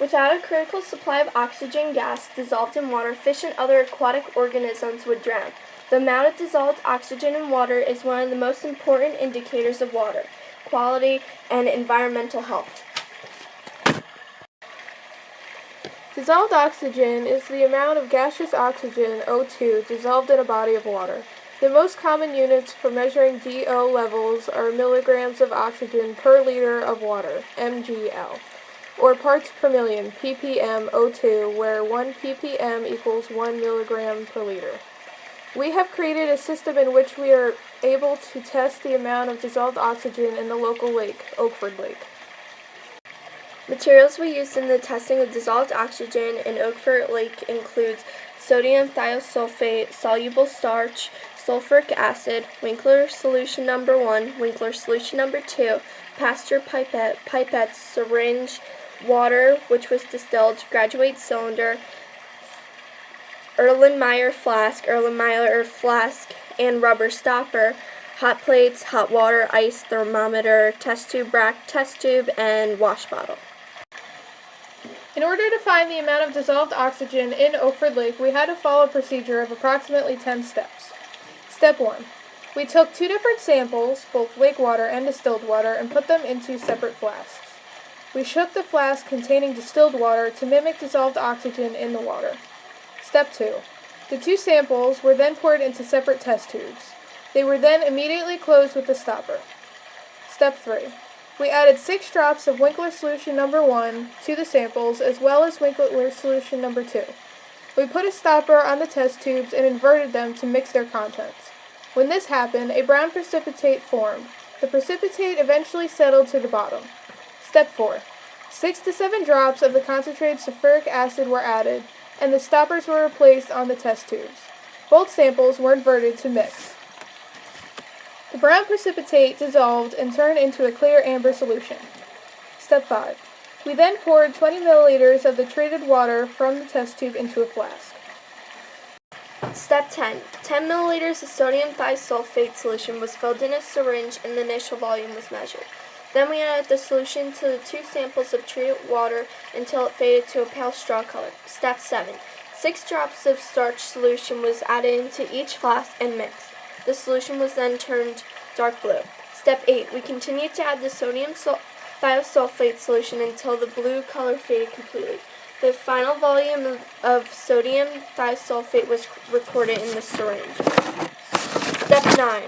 Without a critical supply of oxygen gas dissolved in water, fish and other aquatic organisms would drown. The amount of dissolved oxygen in water is one of the most important indicators of water quality and environmental health. Dissolved oxygen is the amount of gaseous oxygen, O2, dissolved in a body of water. The most common units for measuring DO levels are milligrams of oxygen per liter of water, mgl, or parts per million, ppm O2, where 1 ppm equals 1 milligram per liter. We have created a system in which we are able to test the amount of dissolved oxygen in the local lake, Oakford Lake. Materials we used in the testing of dissolved oxygen in Oakford Lake includes sodium thiosulfate, soluble starch, sulfuric acid, Winkler solution number 1, Winkler solution number 2, Pasteur pipette, syringe, water, which was distilled, graduate cylinder, Erlenmeyer flask, and rubber stopper, hot plates, hot water, ice, thermometer, test tube rack, test tube, and wash bottle. In order to find the amount of dissolved oxygen in Oakford Lake, we had to follow a procedure of approximately 10 steps. Step 1. We took 2 different samples, both lake water and distilled water, and put them into separate flasks. We shook the flask containing distilled water to mimic dissolved oxygen in the water. Step 2. The 2 samples were then poured into separate test tubes. They were then immediately closed with a stopper. Step 3. We added 6 drops of Winkler solution number 1 to the samples, as well as Winkler solution number 2. We put a stopper on the test tubes and inverted them to mix their contents. When this happened, a brown precipitate formed. The precipitate eventually settled to the bottom. Step 4. 6 to 7 drops of the concentrated sulfuric acid were added, and the stoppers were replaced on the test tubes. Both samples were inverted to mix. The brown precipitate dissolved and turned into a clear amber solution. Step 5. We then poured 20 milliliters of the treated water from the test tube into a flask. Step 10. 10 milliliters of sodium thiosulfate solution was filled in a syringe and the initial volume was measured. Then we added the solution to the 2 samples of treated water until it faded to a pale straw color. Step 7. 6 drops of starch solution was added into each flask and mixed. The solution was then turned dark blue. Step 8. We continued to add the sodium thiosulfate solution until the blue color faded completely. The final volume of sodium thiosulfate was recorded in the syringe. Step 9.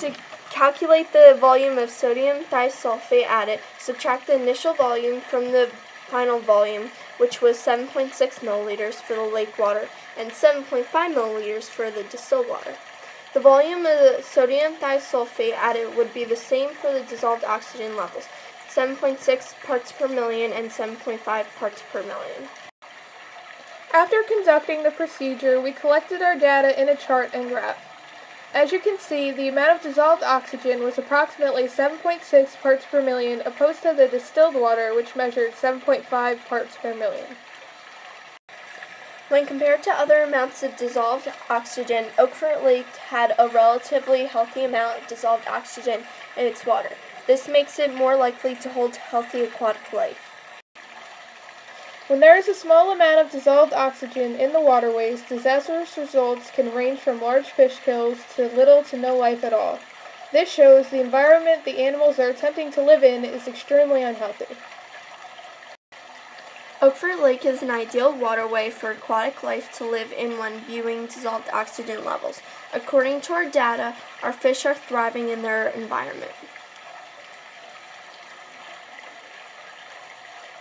To calculate the volume of sodium thiosulfate added, subtract the initial volume from the final volume, which was 7.6 milliliters for the lake water and 7.5 milliliters for the distilled water. The volume of the sodium thiosulfate added would be the same for the dissolved oxygen levels, 7.6 parts per million and 7.5 parts per million. After conducting the procedure, we collected our data in a chart and graph. As you can see, the amount of dissolved oxygen was approximately 7.6 parts per million opposed to the distilled water, which measured 7.5 parts per million. When compared to other amounts of dissolved oxygen, Oakford Lake had a relatively healthy amount of dissolved oxygen in its water. This makes it more likely to hold healthy aquatic life. When there is a small amount of dissolved oxygen in the waterways, disastrous results can range from large fish kills to little to no life at all. This shows the environment the animals are attempting to live in is extremely unhealthy. Oakford Lake is an ideal waterway for aquatic life to live in when viewing dissolved oxygen levels. According to our data, our fish are thriving in their environment.